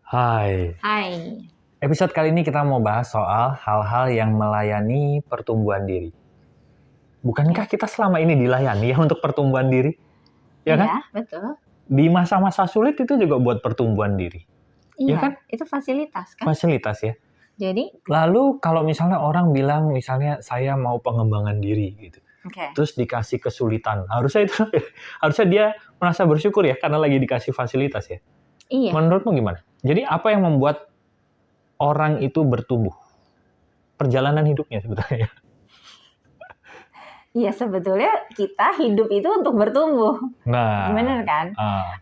Hai, Hai. episode kali ini kita mau bahas soal hal-hal yang melayani pertumbuhan diri. Bukankah kita selama ini dilayani ya untuk pertumbuhan diri? Ya kan? Iya, betul. Di masa-masa sulit itu juga buat pertumbuhan diri. Ya Iya, kan? itu fasilitas kan? Fasilitas ya. Jadi, Lalu kalau misalnya orang bilang misalnya saya mau pengembangan diri gitu. oke. Terus dikasih kesulitan. Harusnya dia merasa bersyukur ya karena lagi dikasih fasilitas ya. Iya, Menurutmu gimana? Jadi apa yang membuat orang itu bertumbuh? Perjalanan hidupnya sebetulnya. iya sebetulnya kita hidup itu untuk bertumbuh. Nah, Bener kan? ah,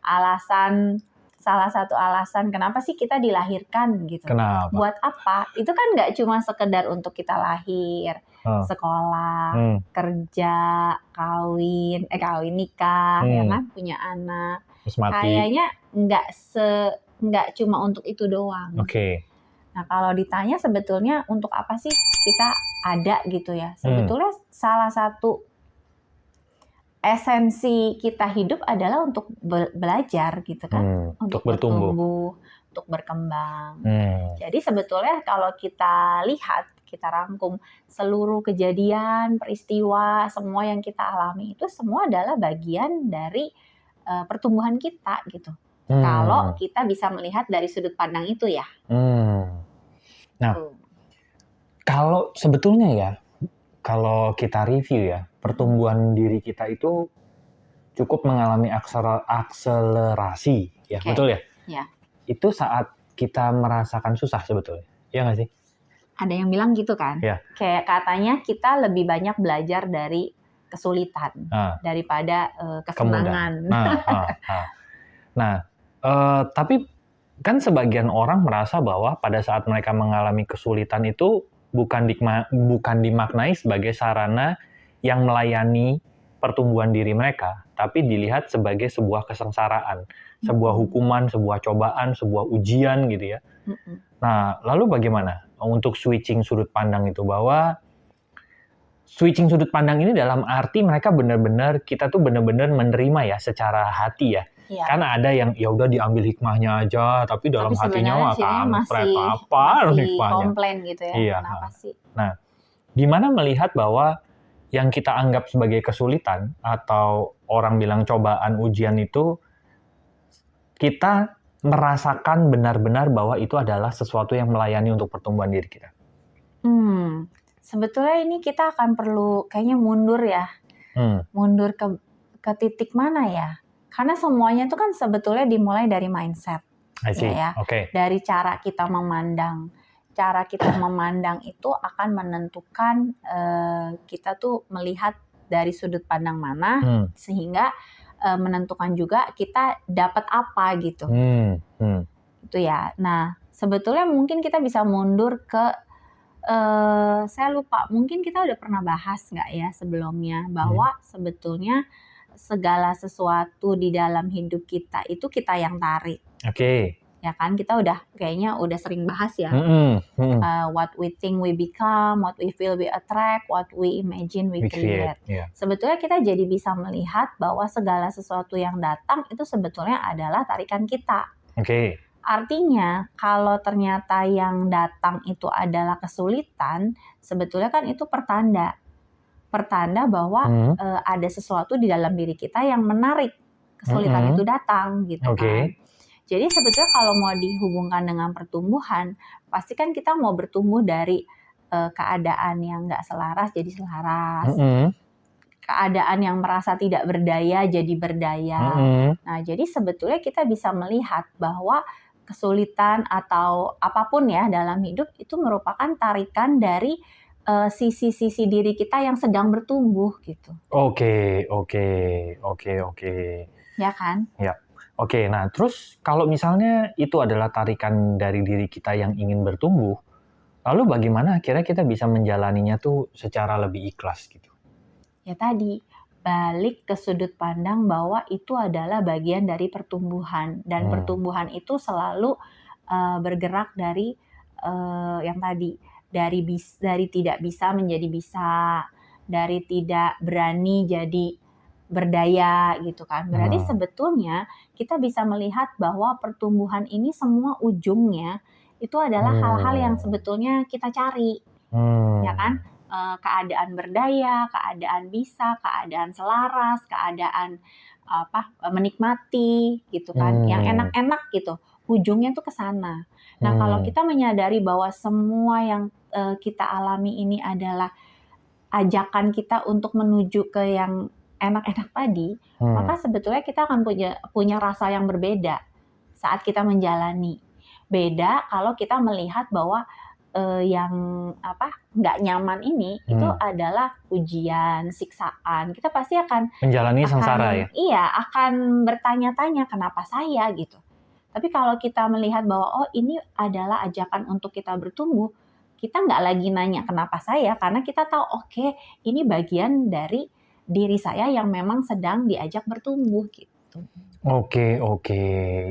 Salah satu alasan kenapa sih kita dilahirkan gitu. kenapa? Buat apa? Itu kan nggak cuma sekedar untuk kita lahir, Ah, sekolah, hmm, kerja, kawin nikah, ya hmm, kan, punya anak. terus mati. Kayaknya nggak cuma untuk itu doang. Oke. Nah, kalau ditanya sebetulnya untuk apa sih kita ada gitu ya? Hmm, Sebetulnya salah satu esensi kita hidup adalah untuk belajar gitu kan, untuk untuk bertumbuh. bertumbuh, untuk berkembang. Hmm, Jadi sebetulnya kalau kita lihat, kita rangkum seluruh kejadian, peristiwa, semua yang kita alami itu semua adalah bagian dari pertumbuhan kita gitu. Kalau hmm, kita bisa melihat dari sudut pandang itu ya. hmm. Nah, Tuh. kalau sebetulnya ya, kalau kita review ya, Mm-mm. pertumbuhan diri kita itu cukup mengalami akselerasi, ya, Oke, betul ya? ya. Itu saat kita merasakan susah sebetulnya, ya nggak sih? Ada yang bilang gitu kan, Ya. kayak katanya kita lebih banyak belajar dari kesulitan Nah, daripada kemudahan. kesenangan. Nah, tapi kan sebagian orang merasa bahwa pada saat mereka mengalami kesulitan itu bukan dimaknai sebagai sarana yang melayani pertumbuhan diri mereka, tapi dilihat sebagai sebuah kesengsaraan, sebuah hukuman, sebuah cobaan, sebuah ujian gitu ya. Mm-mm. Nah, lalu bagaimana untuk switching sudut pandang itu? Bahwa switching sudut pandang ini dalam arti mereka kita tuh benar-benar menerima ya secara hati ya. Iya. Karena ada yang ya udah diambil hikmahnya aja, tapi dalam Tapi hatinya sebenarnya mah sini kampret masih apa masih hikmahnya. komplain gitu ya. Iya. Kenapa sih? Nah, gimana melihat bahwa yang kita anggap sebagai kesulitan atau orang bilang cobaan ujian itu kita merasakan benar-benar bahwa itu adalah sesuatu yang melayani untuk pertumbuhan diri kita. Sebetulnya ini kita akan perlu kayaknya mundur ya. Mundur ke titik mana ya? Karena semuanya itu kan sebetulnya dimulai dari mindset. I see. Ya. Oke. Dari cara kita memandang. Cara kita memandang itu akan menentukan kita tuh melihat dari sudut pandang mana, sehingga menentukan juga kita dapat apa gitu. Itu ya. Nah, sebetulnya mungkin kita bisa mundur ke saya lupa, mungkin kita udah pernah bahas nggak ya sebelumnya, bahwa sebetulnya segala sesuatu di dalam hidup kita itu kita yang tarik. Oke. Ya kan, kita kayaknya udah sering bahas ya. What we think we become, what we feel we attract, what we imagine we create. Yeah. Sebetulnya kita jadi bisa melihat bahwa segala sesuatu yang datang itu sebetulnya adalah tarikan kita. Oke. Artinya, kalau ternyata yang datang itu adalah kesulitan, sebetulnya kan itu pertanda bahwa ada sesuatu di dalam diri kita yang menarik kesulitan itu datang, gitu kan. Jadi sebetulnya kalau mau dihubungkan dengan pertumbuhan, pasti kan kita mau bertumbuh dari keadaan yang nggak selaras jadi selaras. Keadaan yang merasa tidak berdaya jadi berdaya. Nah, jadi sebetulnya kita bisa melihat bahwa kesulitan atau apapun ya dalam hidup itu merupakan tarikan dari sisi-sisi diri kita yang sedang bertumbuh gitu. Oke. Ya kan? Ya. Oke, nah terus kalau misalnya itu adalah tarikan dari diri kita yang ingin bertumbuh, lalu bagaimana akhirnya kita bisa menjalaninya tuh secara lebih ikhlas gitu? Ya tadi, balik ke sudut pandang bahwa itu adalah bagian dari pertumbuhan. Dan pertumbuhan itu selalu bergerak dari yang tadi, dari tidak bisa menjadi bisa, dari tidak berani jadi berdaya gitu kan. Berarti sebetulnya kita bisa melihat bahwa pertumbuhan ini semua ujungnya itu adalah hal-hal yang sebetulnya kita cari, ya kan? Keadaan berdaya, keadaan bisa, keadaan selaras, keadaan menikmati gitu kan, yang enak-enak gitu. Ujungnya tuh ke sana. Nah, kalau kita menyadari bahwa semua yang kita alami ini adalah ajakan kita untuk menuju ke yang enak-enak tadi, maka sebetulnya kita akan punya rasa yang berbeda saat kita menjalani. Beda kalau kita melihat bahwa yang nggak nyaman ini itu adalah ujian, siksaan. Kita pasti akan menjalani sengsara ya. Iya, akan bertanya-tanya kenapa saya gitu. Tapi kalau kita melihat bahwa oh ini adalah ajakan untuk kita bertumbuh, kita nggak lagi nanya kenapa saya, karena kita tahu oke, ini bagian dari diri saya yang memang sedang diajak bertumbuh gitu. Oke.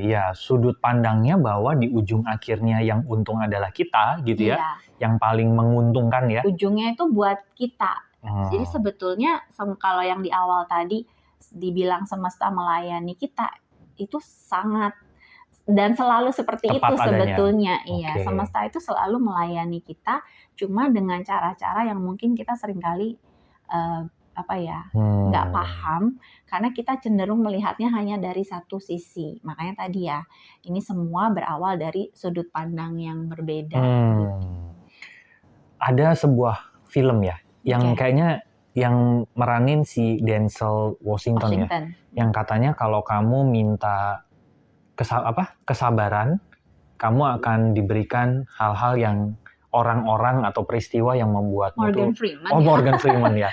Ya, sudut pandangnya bahwa di ujung akhirnya yang untung adalah kita gitu ya. Iya. Yang paling menguntungkan ya. Ujungnya itu buat kita. Jadi sebetulnya kalau yang di awal tadi dibilang semesta melayani kita, itu sangat dan selalu seperti Tepat itu adanya. Sebetulnya. Iya, Oke. semesta itu selalu melayani kita, cuma dengan cara-cara yang mungkin kita seringkali nggak paham, karena kita cenderung melihatnya hanya dari satu sisi. Makanya tadi ya, ini semua berawal dari sudut pandang yang berbeda. Gitu. Ada sebuah film ya, yang kayaknya yang meranin si Denzel Washington ya, yang katanya kalau kamu minta kesabaran, kamu akan diberikan hal-hal yang orang-orang atau peristiwa yang membuatmu Morgan Freeman. Morgan Freeman ya.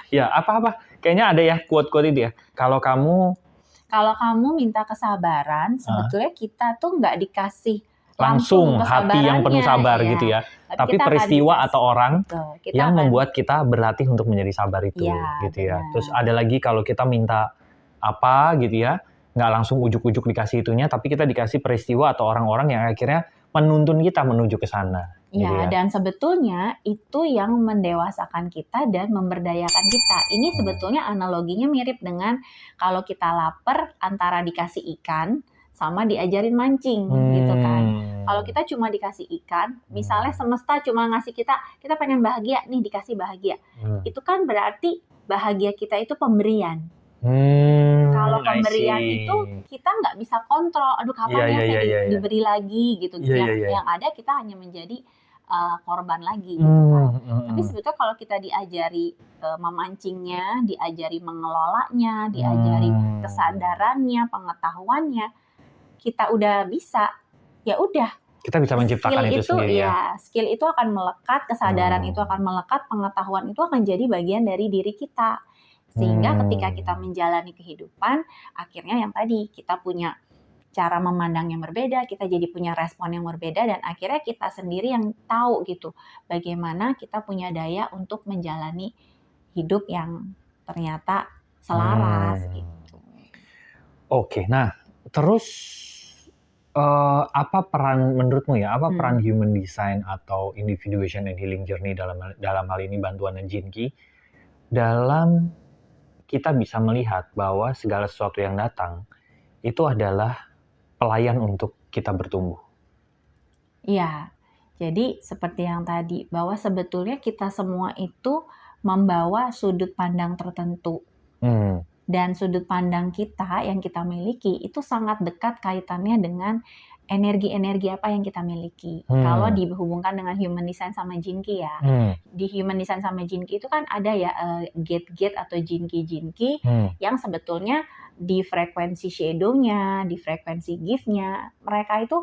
Ya, apa? Kayaknya ada ya quote-quote itu ya. Kalau kamu minta kesabaran, sebetulnya kita tuh nggak dikasih langsung hati yang penuh sabar ya. Gitu ya. Tapi peristiwa atau orang yang membuat kita berlatih untuk menjadi sabar itu gitu ya. Terus ada lagi kalau kita minta apa gitu ya, nggak langsung ujuk-ujuk dikasih itunya, tapi kita dikasih peristiwa atau orang-orang yang akhirnya menuntun kita menuju ke sana. Ya, gitu ya. Dan sebetulnya itu yang mendewasakan kita dan memberdayakan kita. Ini sebetulnya analoginya mirip dengan kalau kita lapar antara dikasih ikan sama diajarin mancing gitu kan. Kalau kita cuma dikasih ikan, misalnya semesta cuma ngasih kita pengen bahagia nih, dikasih bahagia. Itu kan berarti bahagia kita itu pemberian. Kalau pemberian itu kita nggak bisa kontrol, aduh kapan saya diberi lagi gitu. Yang ada kita hanya menjadi korban lagi gitu kan. Tapi sebetulnya kalau kita diajari memancingnya, diajari mengelolanya, diajari kesadarannya, pengetahuannya, kita udah bisa, ya udah. Kita bisa menciptakan itu sendiri ya. Skill itu akan melekat, kesadaran itu akan melekat, pengetahuan itu akan jadi bagian dari diri kita. Sehingga ketika kita menjalani kehidupan, akhirnya yang tadi kita punya cara memandang yang berbeda, kita jadi punya respon yang berbeda, dan akhirnya kita sendiri yang tahu gitu bagaimana kita punya daya untuk menjalani hidup yang ternyata selaras gitu. Oke, nah terus apa peran menurutmu ya? Apa peran human design atau individuation and healing journey dalam hal ini bantuan Jinki dalam kita bisa melihat bahwa segala sesuatu yang datang itu adalah pelayan untuk kita bertumbuh. Iya, jadi seperti yang tadi, bahwa sebetulnya kita semua itu membawa sudut pandang tertentu. Dan sudut pandang kita yang kita miliki itu sangat dekat kaitannya dengan energi-energi apa yang kita miliki. Kalau dihubungkan dengan human design sama Jinki ya. Di human design sama Jinki itu kan ada ya gate-gate atau Jinki yang sebetulnya di frekuensi shadow-nya, di frekuensi gift-nya, mereka itu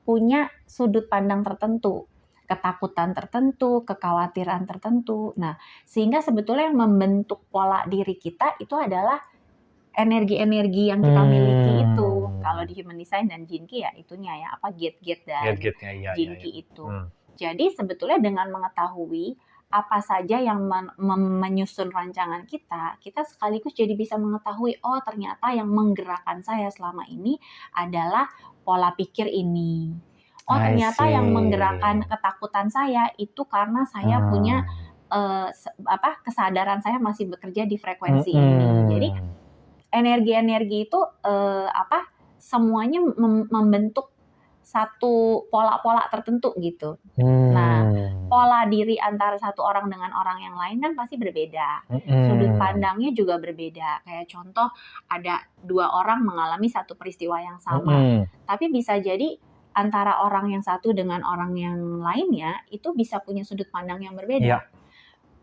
punya sudut pandang tertentu, ketakutan tertentu, kekhawatiran tertentu. Nah, sehingga sebetulnya yang membentuk pola diri kita itu adalah energi-energi yang kita miliki itu. Kalau di human design dan Jinki ya itunya ya, gate-gate dan Jinki itu. Jadi sebetulnya dengan mengetahui apa saja yang menyusun rancangan kita sekaligus jadi bisa mengetahui, oh ternyata yang menggerakkan saya selama ini adalah pola pikir ini. Oh ternyata yang menggerakkan ketakutan saya itu karena saya punya kesadaran saya masih bekerja di frekuensi ini. Jadi energi-energi itu semuanya membentuk satu pola-pola tertentu gitu. Nah, pola diri antara satu orang dengan orang yang lain kan pasti berbeda. Sudut pandangnya juga berbeda. Kayak contoh, ada 2 orang mengalami satu peristiwa yang sama. Tapi bisa jadi antara orang yang satu dengan orang yang lainnya itu bisa punya sudut pandang yang berbeda. Yeah.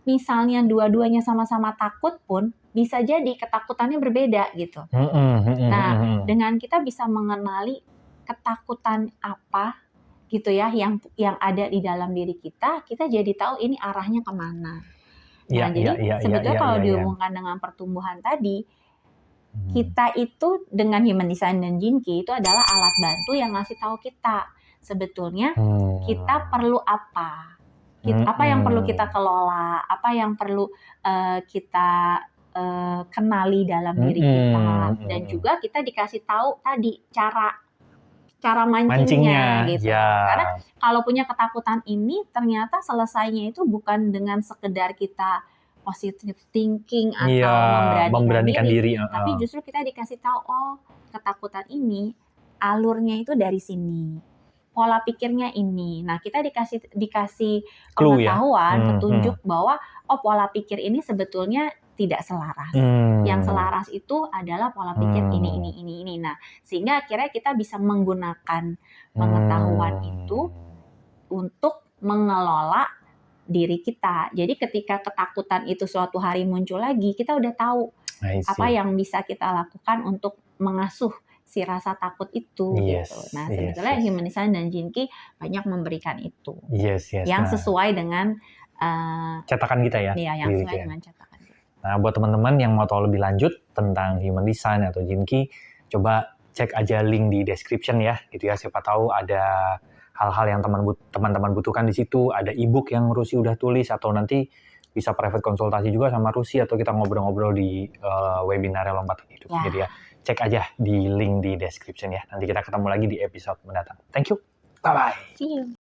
Misalnya dua-duanya sama-sama takut pun bisa jadi ketakutannya berbeda gitu. Nah, dengan kita bisa mengenali ketakutan apa gitu ya yang ada di dalam diri kita jadi tahu ini arahnya kemana. Nah, jadi sebetulnya kalau dihubungkan dengan pertumbuhan tadi, kita itu dengan Human Design dan Gene Key itu adalah alat bantu yang ngasih tahu kita sebetulnya kita perlu apa. Apa yang perlu kita kelola, apa yang perlu kita kenali dalam diri kita, dan juga kita dikasih tahu tadi cara mancingnya gitu. Karena kalau punya ketakutan ini ternyata selesainya itu bukan dengan sekedar kita positive thinking atau memberanikan diri. Tapi justru kita dikasih tahu, oh ketakutan ini alurnya itu dari sini, pola pikirnya ini. Nah, kita dikasih pengetahuan, petunjuk bahwa oh pola pikir ini sebetulnya tidak selaras. Yang selaras itu adalah pola pikir ini. Nah, sehingga akhirnya kita bisa menggunakan pengetahuan itu untuk mengelola diri kita. Jadi ketika ketakutan itu suatu hari muncul lagi, kita udah tahu apa yang bisa kita lakukan untuk mengasuh si rasa takut itu gitu. Nah, sebetulnya Human Design dan Gene Key banyak memberikan itu. Yang sesuai dengan cetakan kita ya. Iya, yang sesuai dengan cetakan. Nah, buat teman-teman yang mau tahu lebih lanjut tentang Human Design atau Gene Key, coba cek aja link di description ya, gitu ya. Siapa tahu ada hal-hal yang teman-teman butuhkan di situ, ada e-book yang Rusi udah tulis, atau nanti bisa private konsultasi juga sama Rusi, atau kita ngobrol-ngobrol di webinar Lompatan Hidup, gitu ya. Cek aja di link di description ya. Nanti kita ketemu lagi di episode mendatang. Thank you. Bye-bye. See you.